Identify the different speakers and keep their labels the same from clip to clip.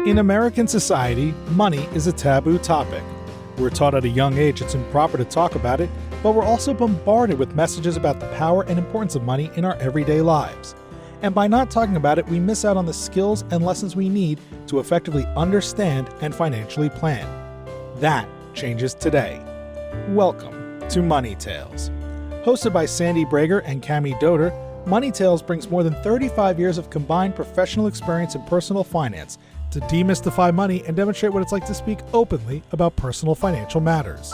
Speaker 1: In American society, money is a taboo topic. We're taught at a young age it's improper to talk about it, but we're also bombarded with messages about the power and importance of money in our everyday lives. And by not talking about it, we miss out on the skills and lessons we need to effectively understand and financially plan. That changes today. Welcome to Money Tales. Hosted by Sandy Brager and Cami Doder, Money Tales brings more than 35 years of combined professional experience in personal finance to demystify money and demonstrate what it's like to speak openly about personal financial matters.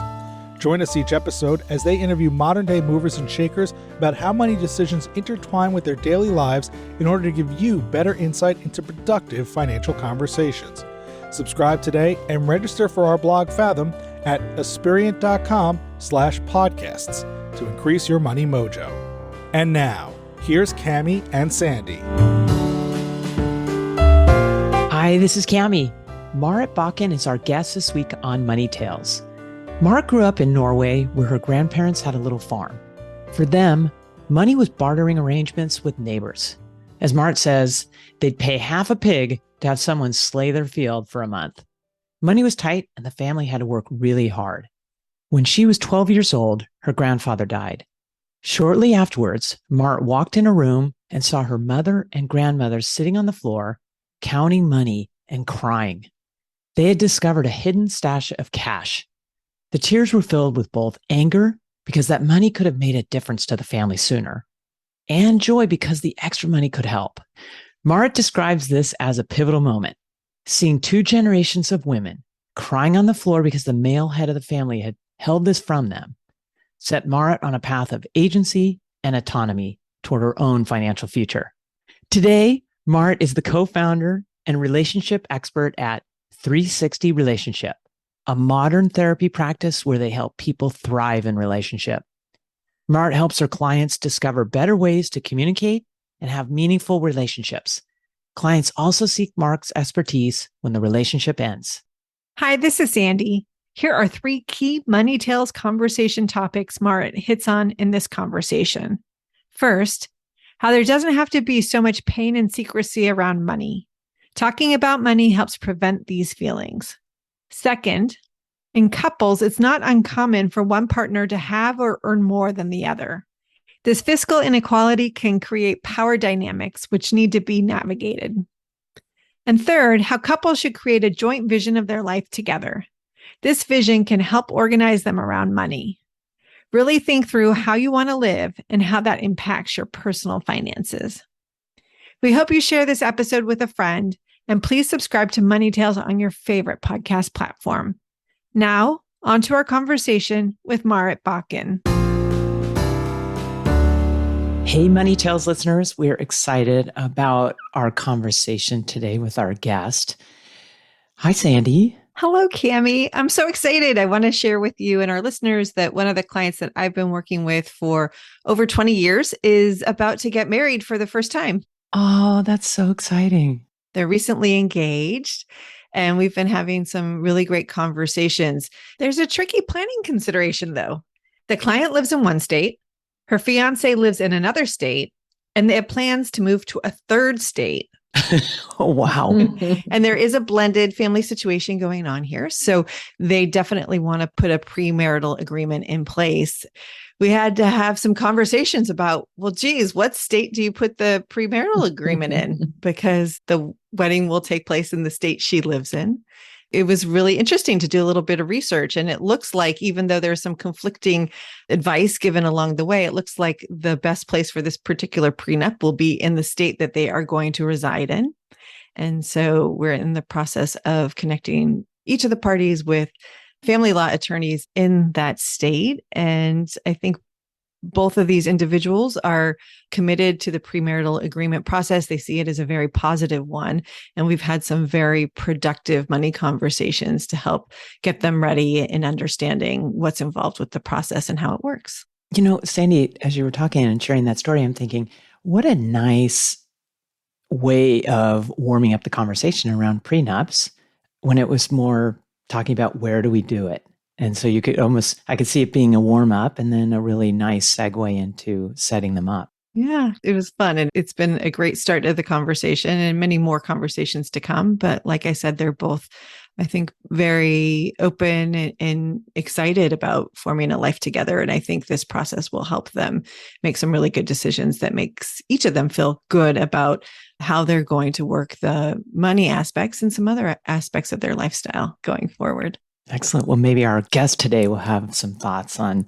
Speaker 1: Join us each episode as they interview modern-day movers and shakers about how money decisions intertwine with their daily lives in order to give you better insight into productive financial conversations. Subscribe today and register for our blog Fathom at aspiriant.com/podcasts to increase your money mojo. And now, here's Cami and Sandy.
Speaker 2: Hi, this is Cami. Marit Bakken is our guest this week on Money Tales. Marit grew up in Norway, where her grandparents had a little farm. For them, money was bartering arrangements with neighbors. As Marit says, they'd pay half a pig to have someone slay their field for a month. Money was tight, and the family had to work really hard. When she was 12 years old, her grandfather died. Shortly afterwards, Marit walked in a room and saw her mother and grandmother sitting on the floor, counting money and crying. They had discovered a hidden stash of cash. The tears were filled with both anger because that money could have made a difference to the family sooner, and joy because the extra money could help. Marit describes this as a pivotal moment, seeing two generations of women crying on the floor because the male head of the family had held this from them, set Marit on a path of agency and autonomy toward her own financial future. Today, Marit is the co-founder and relationship expert at 360 Relationship, a modern therapy practice where they help people thrive in relationship. Marit helps her clients discover better ways to communicate and have meaningful relationships. Clients also seek Marit's expertise when the relationship ends.
Speaker 3: Hi, this is Sandy. Here are 3 key Money Tales conversation topics Marit hits on in this conversation. First, how there doesn't have to be so much pain and secrecy around money. Talking about money helps prevent these feelings. Second, in couples, it's not uncommon for one partner to have or earn more than the other. This fiscal inequality can create power dynamics which need to be navigated. And third, how couples should create a joint vision of their life together. This vision can help organize them around money. Really think through how you want to live and how that impacts your personal finances. We hope you share this episode with a friend, and please subscribe to Money Tales on your favorite podcast platform. Now, on to our conversation with Marit Bakken.
Speaker 2: Hey, Money Tales listeners, we're excited about our conversation today with our guest. Hi, Sandy.
Speaker 3: Hello, Cami. I'm so excited. I want to share with you and our listeners that one of the clients that I've been working with for over 20 years is about to get married for the first time.
Speaker 2: Oh, that's so exciting.
Speaker 3: They're recently engaged, and we've been having some really great conversations. There's a tricky planning consideration, though. The client lives in one state, her fiance lives in another state, and they have plans to move to a third state.
Speaker 2: Oh, wow.
Speaker 3: And there is a blended family situation going on here. So they definitely want to put a premarital agreement in place. We had to have some conversations about, well, geez, what state do you put the premarital agreement in? Because the wedding will take place in the state she lives in. It was really interesting to do a little bit of research. And it looks like, even though there's some conflicting advice given along the way, it looks like the best place for this particular prenup will be in the state that they are going to reside in. And so we're in the process of connecting each of the parties with family law attorneys in that state. And I think both of these individuals are committed to the premarital agreement process. They see it as a very positive one. And we've had some very productive money conversations to help get them ready in understanding what's involved with the process and how it works.
Speaker 2: You know, Sandy, as you were talking and sharing that story, I'm thinking, what a nice way of warming up the conversation around prenups when it was more talking about where do we do it. And so you could almost, I could see it being a warm up and then a really nice segue into setting them up.
Speaker 3: Yeah, it was fun. And it's been a great start to the conversation and many more conversations to come. But like I said, they're both, I think, very open and excited about forming a life together. And I think this process will help them make some really good decisions that makes each of them feel good about how they're going to work the money aspects and some other aspects of their lifestyle going forward.
Speaker 2: Excellent. Well, maybe our guest today will have some thoughts on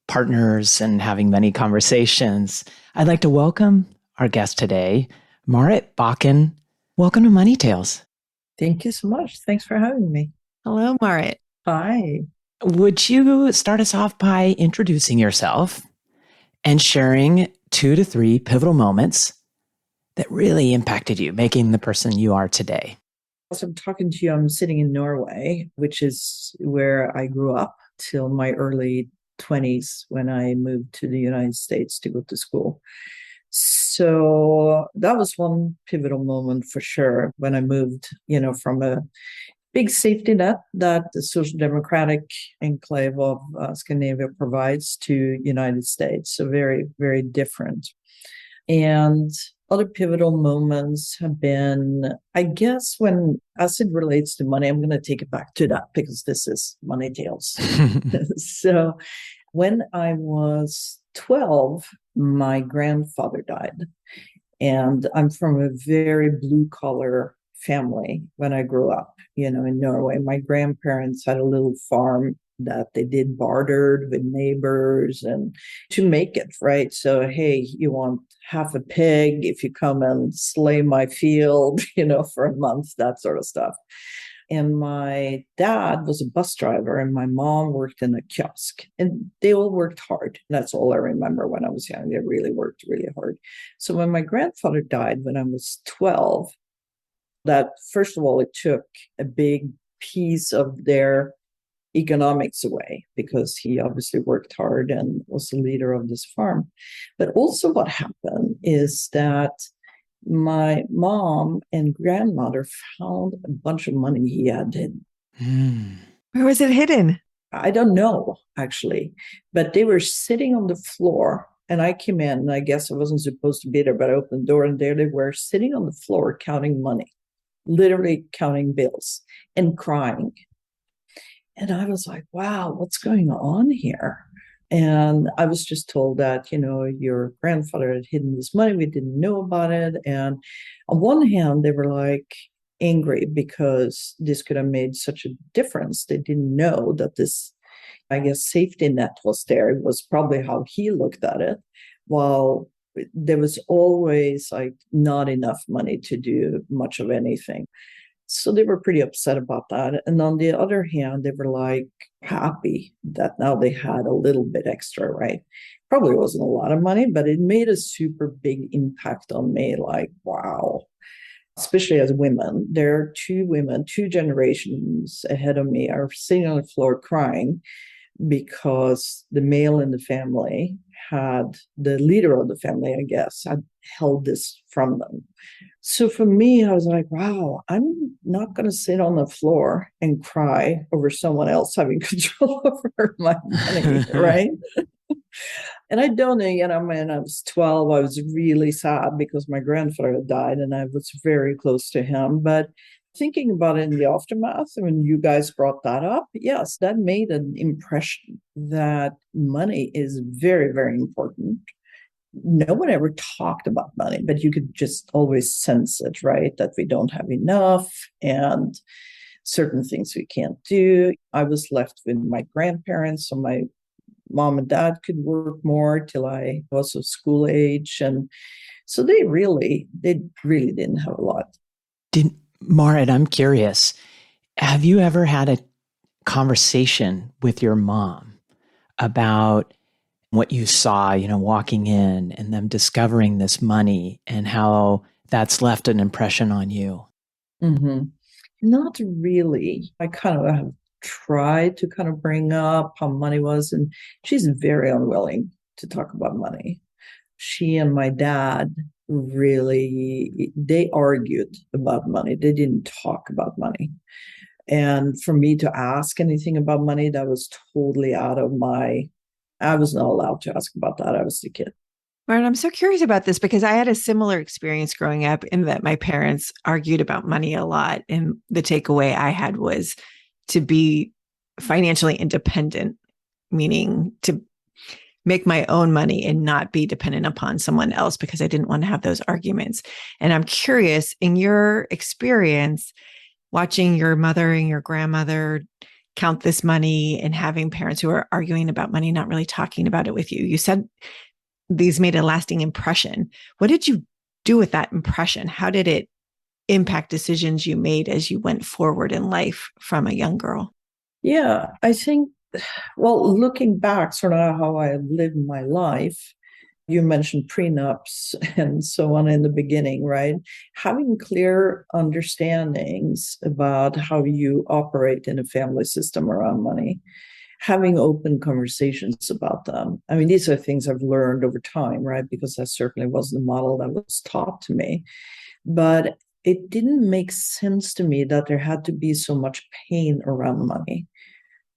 Speaker 2: partners and having many conversations. I'd like to welcome our guest today, Marit Bakken. Welcome to Money Tales.
Speaker 4: Thank you so much. Thanks for having me.
Speaker 3: Hello, Marit.
Speaker 4: Hi.
Speaker 2: Would you start us off by introducing yourself and sharing 2 to 3 pivotal moments that really impacted you, making the person you are today?
Speaker 4: As I'm talking to you, I'm sitting in Norway, which is where I grew up till my early 20s when I moved to the United States to go to school. So that was one pivotal moment for sure when I moved, from a big safety net that the social democratic enclave of Scandinavia provides to United States. So very, very different. And other pivotal moments have been, I guess, as it relates to money, I'm going to take it back to that because this is Money Tales. So when I was 12, my grandfather died. And I'm from a very blue collar family when I grew up, in Norway. My grandparents had a little farm that they did bartered with neighbors and to make it, right? So, hey, you want half a pig if you come and slay my field, for a month, that sort of stuff. And my dad was a bus driver and my mom worked in a kiosk and they all worked hard. That's all I remember when I was young. They really worked really hard. So when my grandfather died when I was 12, that first of all, it took a big piece of their economics away because he obviously worked hard and was the leader of this farm. But also what happened is that my mom and grandmother found a bunch of money he had hidden.
Speaker 3: Where was it hidden?
Speaker 4: I don't know, actually, but they were sitting on the floor and I came in and I guess I wasn't supposed to be there, but I opened the door and there they were sitting on the floor counting money, literally counting bills and crying. And I was like, wow, what's going on here? And I was just told that, your grandfather had hidden this money. We didn't know about it. And on one hand, they were like angry because this could have made such a difference. They didn't know that this, I guess, safety net was there. It was probably how he looked at it. While there was always like not enough money to do much of anything. So they were pretty upset about that. And on the other hand, they were like happy that now they had a little bit extra, right? Probably wasn't a lot of money, but it made a super big impact on me. Like, wow, especially as women. There are 2 women, 2 generations ahead of me are sitting on the floor crying because the male in the family the leader of the family, I guess, had held this from them. So for me, I was like, wow, I'm not going to sit on the floor and cry over someone else having control over my money, right? And I don't know, when I was 12, I was really sad because my grandfather had died and I was very close to him. But thinking about it in the aftermath, when you guys brought that up, yes, that made an impression that money is very, very important. No one ever talked about money, but you could just always sense it, right? That we don't have enough and certain things we can't do. I was left with my grandparents, so my mom and dad could work more till I was of school age. And so they really didn't have a lot.
Speaker 2: Marit, I'm curious. Have you ever had a conversation with your mom about what you saw, walking in and them discovering this money and how that's left an impression on you?
Speaker 4: Mm-hmm. Not really. I kind of have tried to kind of bring up how money was, and she's very unwilling to talk about money. She and my dad they argued about money. They didn't talk about money. And for me to ask anything about money, that was totally I was not allowed to ask about that. I was the kid.
Speaker 3: Right. I'm so curious about this because I had a similar experience growing up in that my parents argued about money a lot. And the takeaway I had was to be financially independent, meaning to make my own money and not be dependent upon someone else because I didn't want to have those arguments. And I'm curious, in your experience, watching your mother and your grandmother count this money and having parents who are arguing about money, not really talking about it with you, you said these made a lasting impression. What did you do with that impression? How did it impact decisions you made as you went forward in life from a young girl?
Speaker 4: Yeah, I think, well, looking back, sort of how I lived my life, you mentioned prenups and so on in the beginning, right? Having clear understandings about how you operate in a family system around money, having open conversations about them. I mean, these are things I've learned over time, right? Because that certainly wasn't the model that was taught to me. But it didn't make sense to me that there had to be so much pain around money.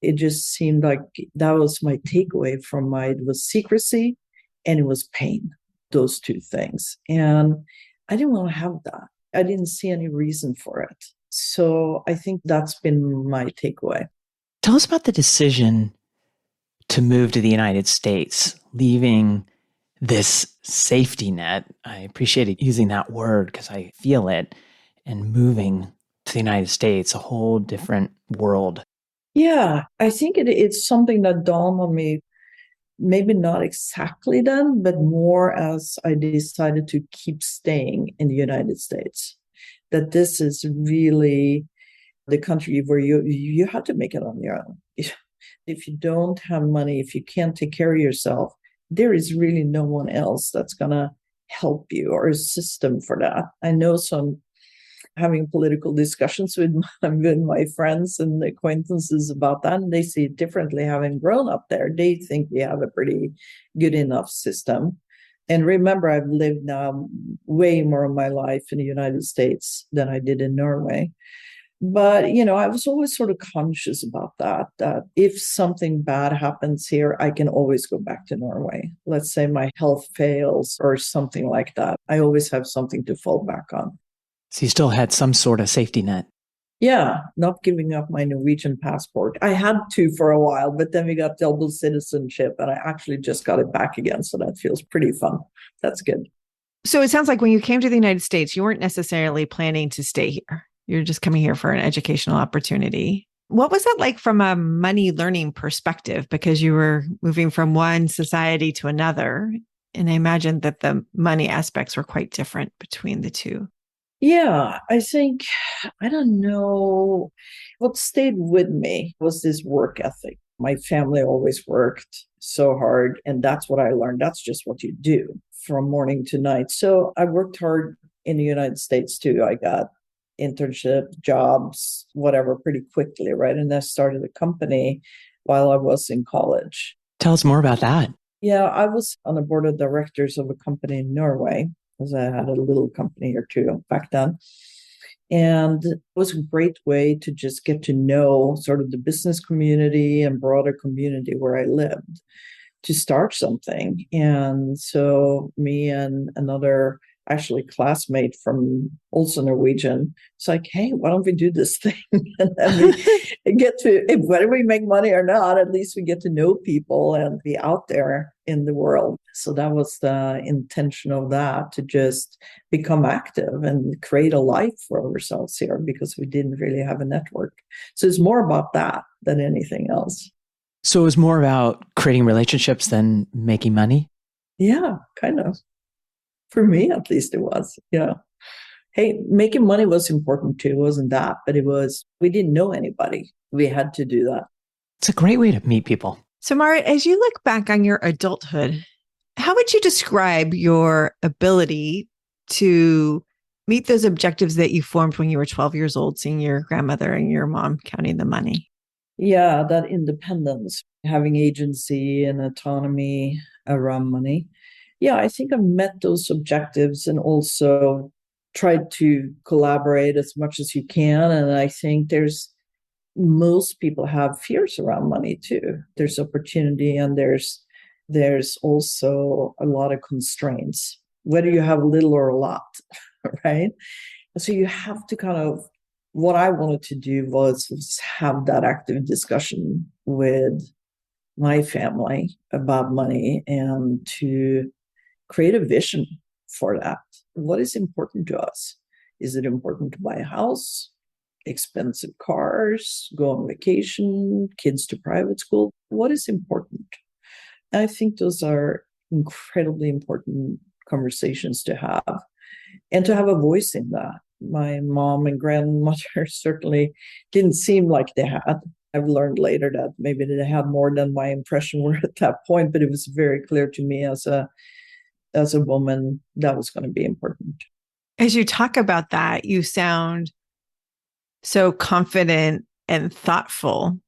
Speaker 4: It just seemed like that was my takeaway from it was secrecy and it was pain, those two things. And I didn't want to have that. I didn't see any reason for it. So I think that's been my takeaway.
Speaker 2: Tell us about the decision to move to the United States, leaving this safety net. I appreciated using that word because I feel it, and moving to the United States, a whole different world.
Speaker 4: Yeah, I think it's something that dawned on me, maybe not exactly then, but more as I decided to keep staying in the United States. That this is really the country where you have to make it on your own. If you don't have money, if you can't take care of yourself, there is really no one else that's going to help you or a system for that. I know some having political discussions with my friends and acquaintances about that, and they see it differently having grown up there. They think we have a pretty good enough system. And remember, I've lived now way more of my life in the United States than I did in Norway. But, I was always sort of conscious about that if something bad happens here, I can always go back to Norway. Let's say my health fails or something like that. I always have something to fall back on.
Speaker 2: So you still had some sort of safety net.
Speaker 4: Yeah, not giving up my Norwegian passport. I had to for a while, but then we got double citizenship and I actually just got it back again. So that feels pretty fun. That's good.
Speaker 3: So it sounds like when you came to the United States, you weren't necessarily planning to stay here. You're just coming here for an educational opportunity. What was that like from a money learning perspective? Because you were moving from one society to another. And I imagine that the money aspects were quite different between the two.
Speaker 4: Yeah, I think, I don't know. What stayed with me was this work ethic. My family always worked so hard, and that's what I learned. That's just what you do from morning to night. So I worked hard in the United States too. I got internship, jobs, whatever, pretty quickly, right? And I started a company while I was in college.
Speaker 2: Tell us more about that.
Speaker 4: Yeah, I was on the board of directors of a company in Norway, because I had a little company or two back then. And it was a great way to just get to know sort of the business community and broader community where I lived to start something. And so me and another actually classmate from also Norwegian, it's like, hey, why don't we do this thing? And then we get to, whether we make money or not, at least we get to know people and be out there in the world. So that was the intention of that, to just become active and create a life for ourselves here, because we didn't really have a network. So it's more about that than anything else.
Speaker 2: So it was more about creating relationships than making money?
Speaker 4: Yeah, kind of. For me, at least it was. Yeah. Hey, making money was important too, wasn't that? But it was, we didn't know anybody. We had to do that.
Speaker 2: It's a great way to meet people.
Speaker 3: So, Marit, as you look back on your adulthood, how would you describe your ability to meet those objectives that you formed when you were 12 years old, seeing your grandmother and your mom counting the money?
Speaker 4: Yeah, that independence, having agency and autonomy around money. Yeah, I think I've met those objectives and also tried to collaborate as much as you can. And I think most people have fears around money too. There's opportunity and there's there's also a lot of constraints, whether you have little or a lot, right? So you have to kind of, what I wanted to do was have that active discussion with my family about money and to create a vision for that. What is important to us? Is it important to buy a house, expensive cars, go on vacation, kids to private school? What is important? I think those are incredibly important conversations to have and to have a voice in that. My mom and grandmother certainly didn't seem like they had. I've learned later that maybe they had more than my impression were at that point, but it was very clear to me as a woman that was going to be important.
Speaker 3: As you talk about that, you sound so confident and thoughtful.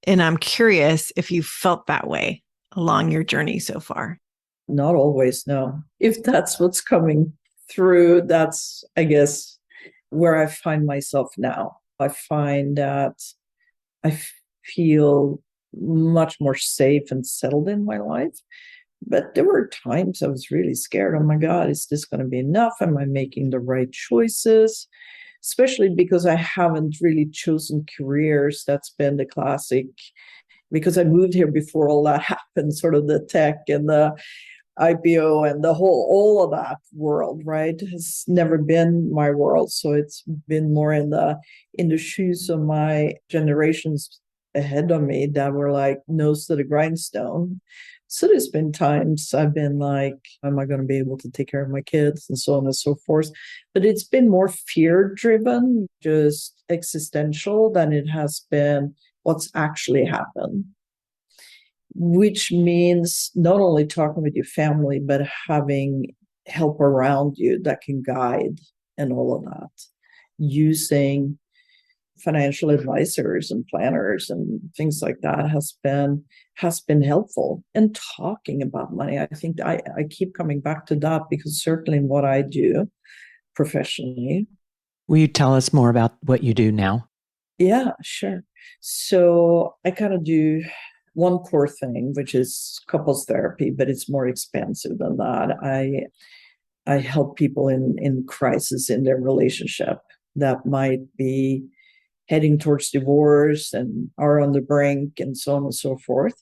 Speaker 3: And I'm curious if you felt that way along your journey so far.
Speaker 4: Not always, no. If that's what's coming through, that's, I guess, where I find myself now. I find that I feel much more safe and settled in my life. But there were times I was really scared. Oh my God, is this going to be enough? Am I making the right choices? Especially because I haven't really chosen careers. That's been the classic, because I moved here before all that happened, sort of the tech and the IPO and all of that world, right? Has never been my world. So it's been more in the shoes of my generations ahead of me that were like nose to the grindstone. So there's been times I've been like, am I going to be able to take care of my kids and so on and so forth? But it's been more fear driven, just existential, than it has been what's actually happened. Which means not only talking with your family, but having help around you that can guide and all of that. Using financial advisors and planners and things like that has been helpful. And talking about money, I think I keep coming back to that, because certainly what I do professionally.
Speaker 2: Will you tell us more about what you do now?
Speaker 4: Yeah, sure. So I kind of do one core thing, which is couples therapy, but it's more expansive than that. I help people in crisis in their relationship that might be heading towards divorce and are on the brink and so on and so forth.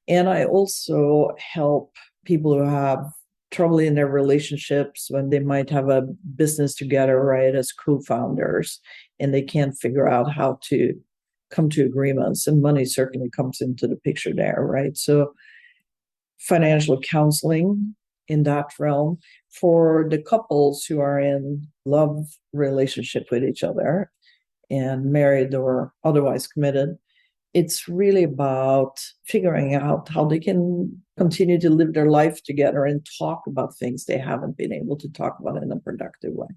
Speaker 4: And I also help people who have trouble in their relationships when they might have a business together, right, as co-founders, and they can't figure out how to come to agreements. And money certainly comes into the picture there, right? So financial counseling in that realm for the couples who are in love relationship with each other and married or otherwise committed. It's really about figuring out how they can continue to live their life together and talk about things they haven't been able to talk about in a productive way.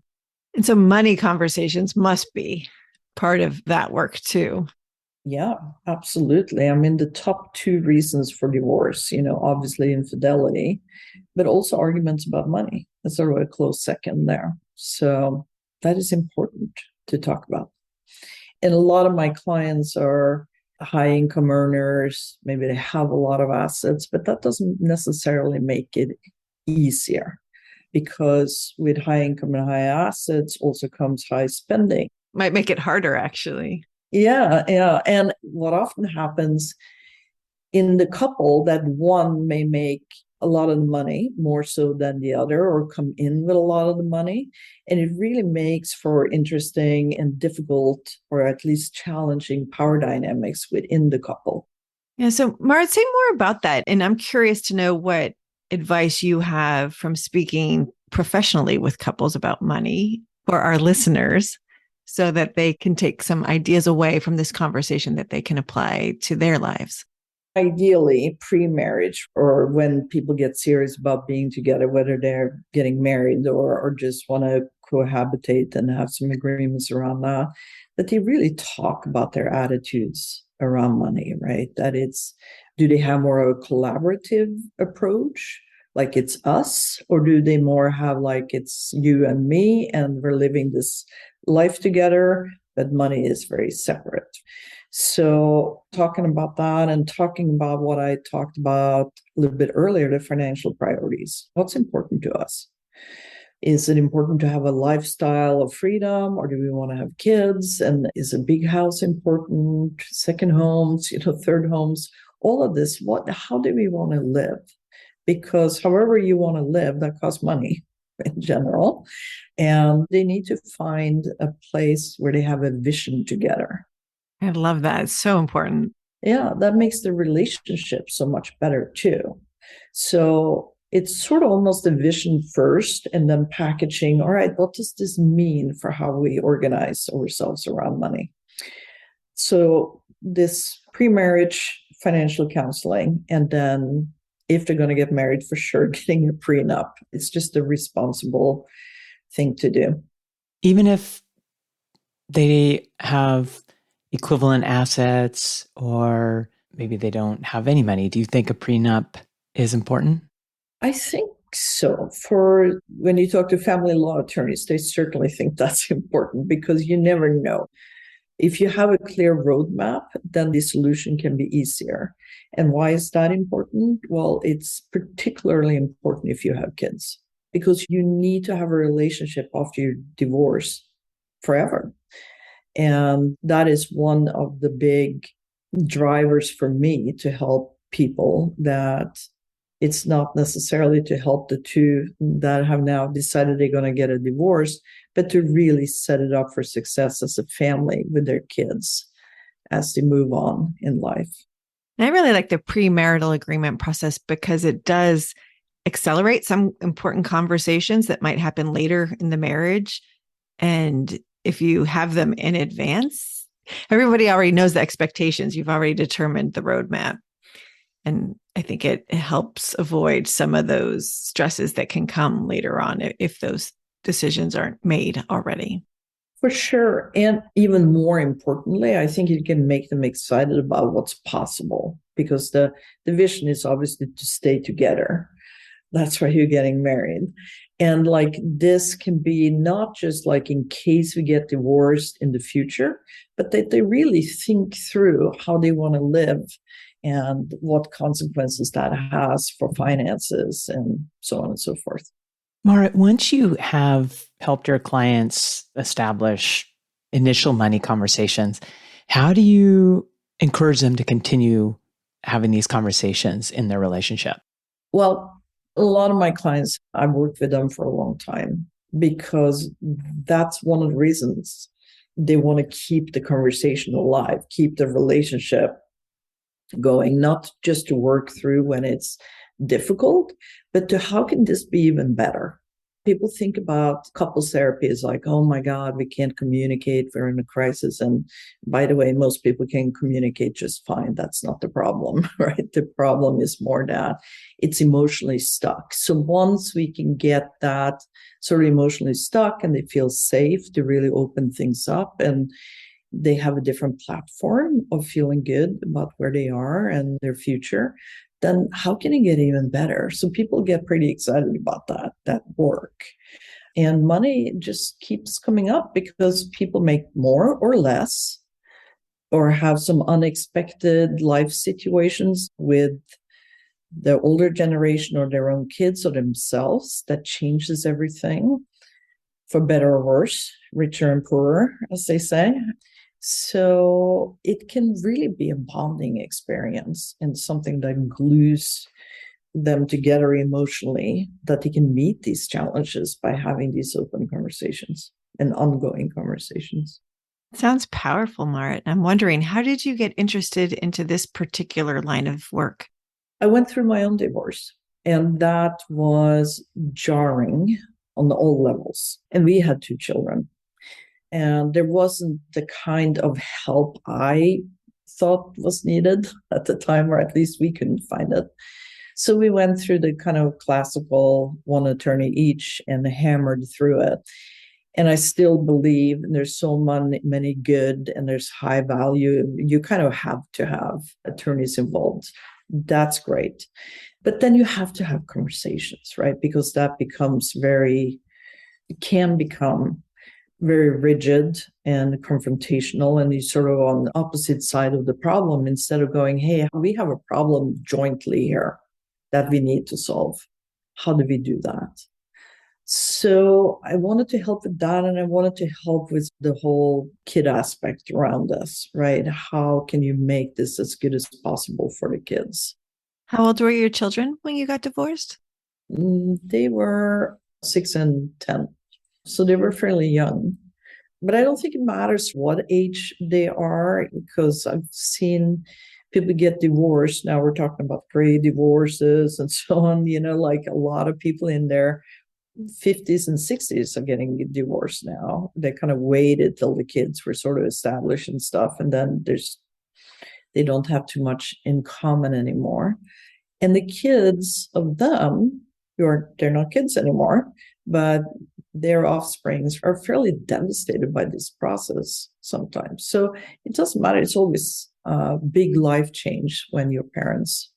Speaker 3: And so money conversations must be part of that work too.
Speaker 4: Yeah, absolutely. I mean, the top two reasons for divorce, obviously infidelity, but also arguments about money. That's sort of a close second there. So that is important to talk about. And a lot of my clients are high income earners. Maybe they have a lot of assets, but that doesn't necessarily make it easier, because with high income and high assets also comes high spending.
Speaker 3: Might make it harder, actually.
Speaker 4: Yeah. And what often happens in the couple, that one may make a lot of the money more so than the other, or come in with a lot of the money. And it really makes for interesting and difficult, or at least challenging, power dynamics within the couple.
Speaker 3: Yeah. So Marit, say more about that. And I'm curious to know what advice you have from speaking professionally with couples about money for our listeners, so that they can take some ideas away from this conversation that they can apply to their lives.
Speaker 4: Ideally, pre-marriage, or when people get serious about being together, whether they're getting married or just want to cohabitate and have some agreements around that they really talk about their attitudes around money, right? That it's, do they have more of a collaborative approach, like it's us, or do they more have like it's you and me and we're living this life together, but money is very separate? So talking about that and talking about what I talked about a little bit earlier, the financial priorities. What's important to us? Is it important to have a lifestyle of freedom, or do we want to have kids? And is a big house important? Second homes, third homes, all of this. How do we want to live? Because however you want to live, that costs money in general. And they need to find a place where they have a vision together.
Speaker 3: I love that. It's so important.
Speaker 4: Yeah, that makes the relationship so much better too. So it's sort of almost a vision first and then packaging. All right, what does this mean for how we organize ourselves around money? So this pre-marriage financial counseling, and then if they're going to get married, for sure, getting a prenup. It's just a responsible thing to do.
Speaker 2: Even if they have equivalent assets or maybe they don't have any money, do you think a prenup is important?
Speaker 4: I think so. For when you talk to family law attorneys, they certainly think that's important because you never know. If you have a clear roadmap, then the solution can be easier. And why is that important? Well, it's particularly important if you have kids because you need to have a relationship after your divorce forever. And that is one of the big drivers for me to help people, that it's not necessarily to help the two that have now decided they're going to get a divorce, but to really set it up for success as a family with their kids as they move on in life.
Speaker 3: And I really like the premarital agreement process because it does accelerate some important conversations that might happen later in the marriage. And if you have them in advance, everybody already knows the expectations. You've already determined the roadmap. And I think it helps avoid some of those stresses that can come later on if those decisions aren't made already.
Speaker 4: For sure. And even more importantly, I think it can make them excited about what's possible because the vision is obviously to stay together. That's why you're getting married. And like this can be not just like in case we get divorced in the future, but that they really think through how they want to live and what consequences that has for finances and so on and so forth.
Speaker 2: Marit, once you have helped your clients establish initial money conversations, how do you encourage them to continue having these conversations in their relationship?
Speaker 4: Well, a lot of my clients, I've worked with them for a long time because that's one of the reasons they want to keep the conversation alive, keep the relationship going, not just to work through when it's difficult, but to how can this be even better? People think about couples therapy as like, oh my God, we can't communicate. We're in a crisis. And by the way, most people can communicate just fine. That's not the problem, right? The problem is more that it's emotionally stuck. So once we can get that sort of emotionally stuck and they feel safe to really open things up and they have a different platform of feeling good about where they are and their future, then how can it get even better? So people get pretty excited about that work. And money just keeps coming up because people make more or less or have some unexpected life situations with the older generation or their own kids or themselves that changes everything for better or worse, richer and poorer, as they say. So it can really be a bonding experience and something that glues them together emotionally, that they can meet these challenges by having these open conversations and ongoing conversations.
Speaker 3: Sounds powerful, Marit. I'm wondering, how did you get interested into this particular line of work?
Speaker 4: I went through my own divorce, and that was jarring on all levels. And we had 2 children. And there wasn't the kind of help I thought was needed at the time, or at least we couldn't find it. So we went through the kind of classical one attorney each and hammered through it. And I still believe there's so many good and there's high value. You kind of have to have attorneys involved. That's great. But then you have to have conversations, right? Because that becomes it can become very rigid and confrontational, and you're sort of on the opposite side of the problem instead of going, hey, we have a problem jointly here that we need to solve. How do we do that? So I wanted to help with that, and I wanted to help with the whole kid aspect around this, right? How can you make this as good as possible for the kids?
Speaker 3: How old were your children when you got divorced?
Speaker 4: They were 6 and 10. So they were fairly young. But I don't think it matters what age they are, because I've seen people get divorced. Now we're talking about gray divorces and so on. Like a lot of people in their 50s and 60s are getting divorced now. They kind of waited till the kids were sort of established and stuff. And then they don't have too much in common anymore. And the kids of them, they're not kids anymore, but their offsprings are fairly devastated by this process sometimes. So it doesn't matter. It's always a big life change when your parents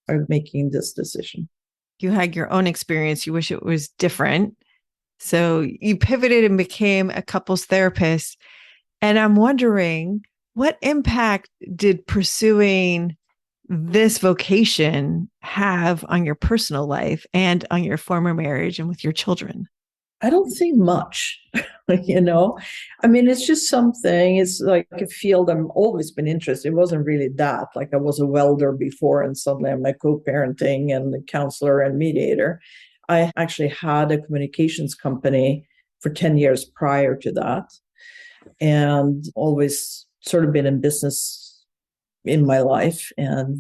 Speaker 4: are making this decision.
Speaker 3: You had your own experience. You wish it was different. So you pivoted and became a couples therapist. And I'm wondering, what impact did pursuing this vocation have on your personal life and on your former marriage and with your children?
Speaker 4: I don't think much, I mean, it's just something, it's like a field I've always been interested. It wasn't really that, like I was a welder before and suddenly I'm a co-parenting and a counselor and mediator. I actually had a communications company for 10 years prior to that, and always sort of been in business in my life, and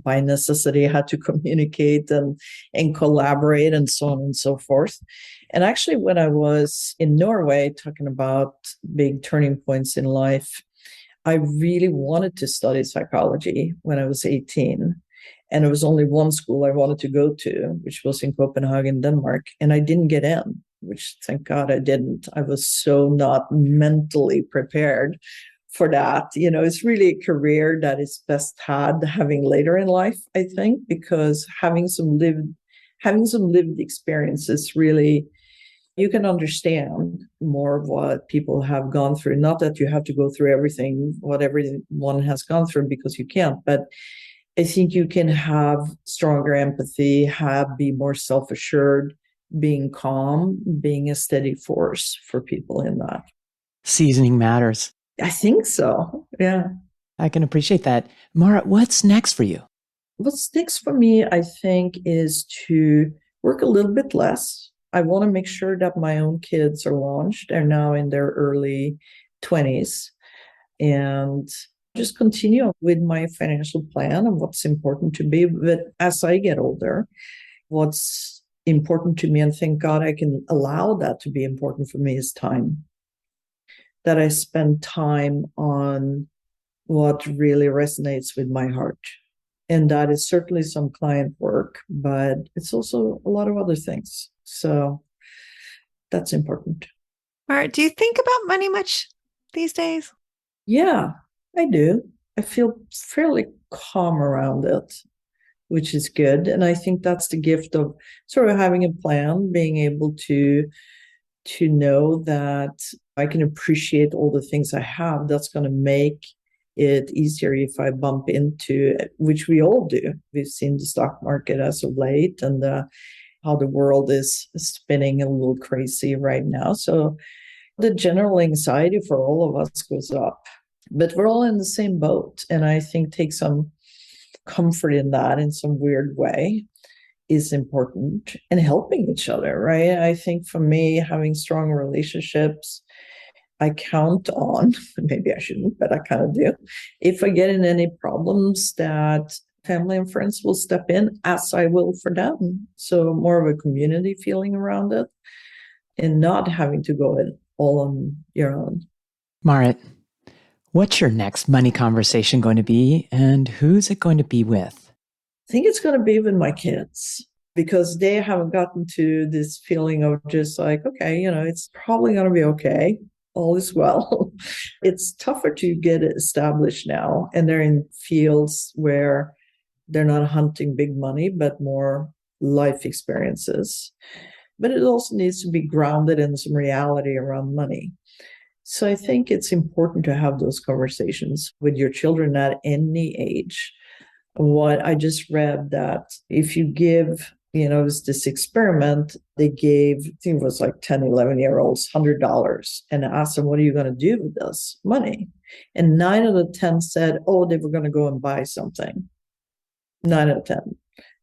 Speaker 4: by necessity, I had to communicate and collaborate and so on and so forth. And actually, when I was in Norway talking about big turning points in life, I really wanted to study psychology when I was 18. And there was only one school I wanted to go to, which was in Copenhagen, Denmark. And I didn't get in, which thank God I didn't. I was so not mentally prepared for that. It's really a career that is best had having later in life, I think, because having some lived experiences, really, you can understand more of what people have gone through. Not that you have to go through everything, what everyone has gone through, because you can't, but I think you can have stronger empathy, be more self-assured, being calm, being a steady force for people in that.
Speaker 2: Seasoning matters.
Speaker 4: I think so. Yeah.
Speaker 2: I can appreciate that. Marit, what's next for you?
Speaker 4: What's next for me, I think, is to work a little bit less. I want to make sure that my own kids are launched. They're now in their early 20s. And just continue with my financial plan and what's important to me. But as I get older, what's important to me, and thank God I can allow that to be important for me, is time. That I spend time on what really resonates with my heart. And that is certainly some client work, but it's also a lot of other things. So that's important.
Speaker 3: Marit, do you think about money much these days?
Speaker 4: Yeah, I do. I feel fairly calm around it, which is good. And I think that's the gift of sort of having a plan, being able to know that I can appreciate all the things I have. That's going to make it easier if I bump into, which we all do. We've seen the stock market as of late, and how the world is spinning a little crazy right now. So the general anxiety for all of us goes up, but we're all in the same boat. And I think take some comfort in that in some weird way is important, and helping each other, right? I think for me, having strong relationships, I count on, maybe I shouldn't, but I kind of do. If I get in any problems, that family and friends will step in as I will for them. So more of a community feeling around it, and not having to go it all on your own.
Speaker 2: Marit, what's your next money conversation going to be, and who's it going to be with?
Speaker 4: I think it's going to be with my kids, because they haven't gotten to this feeling of just like, okay, it's probably going to be okay. All is well. It's tougher to get it established now. And they're in fields where they're not hunting big money, but more life experiences. but it also needs to be grounded in some reality around money. So I think it's important to have those conversations with your children at any age. What I just read that if you give, it was this experiment, they gave, I think it was like 10, 11-year-olds $100 and asked them, what are you going to do with this money? And 9 out of 10 said, oh, they were going to go and buy something. 9 out of 10. And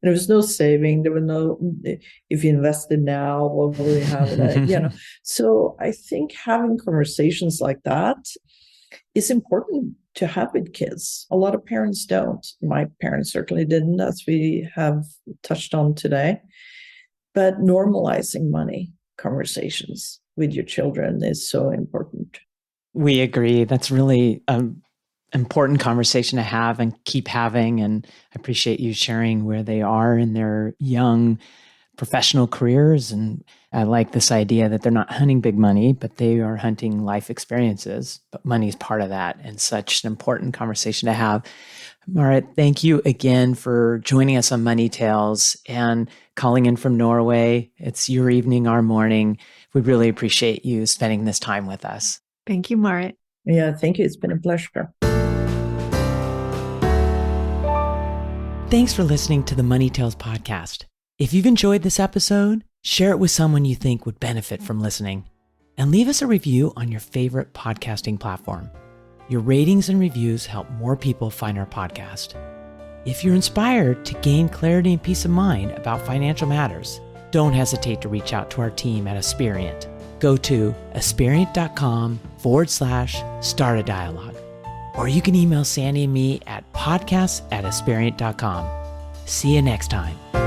Speaker 4: there was no saving. There was no, if you invested now, what will you have in it? So I think having conversations like that is important to have with kids. A lot of parents don't. My parents certainly didn't, as we have touched on today. But normalizing money conversations with your children is so important.
Speaker 2: We agree. That's really important conversation to have and keep having. And I appreciate you sharing where they are in their young professional careers. And I like this idea that they're not hunting big money, but they are hunting life experiences. But money is part of that, and such an important conversation to have. Marit, thank you again for joining us on Money Tales and calling in from Norway. It's your evening, our morning. We really appreciate you spending this time with us.
Speaker 3: Thank you, Marit.
Speaker 4: Yeah, thank you. It's been a pleasure.
Speaker 2: Thanks for listening to the Money Tales podcast. If you've enjoyed this episode, share it with someone you think would benefit from listening, and leave us a review on your favorite podcasting platform. Your ratings and reviews help more people find our podcast. If you're inspired to gain clarity and peace of mind about financial matters, don't hesitate to reach out to our team at Aspiriant. Go to aspiriant.com/start a dialogue. Or you can email Sandy and me at podcasts@aspiriant.com. See you next time.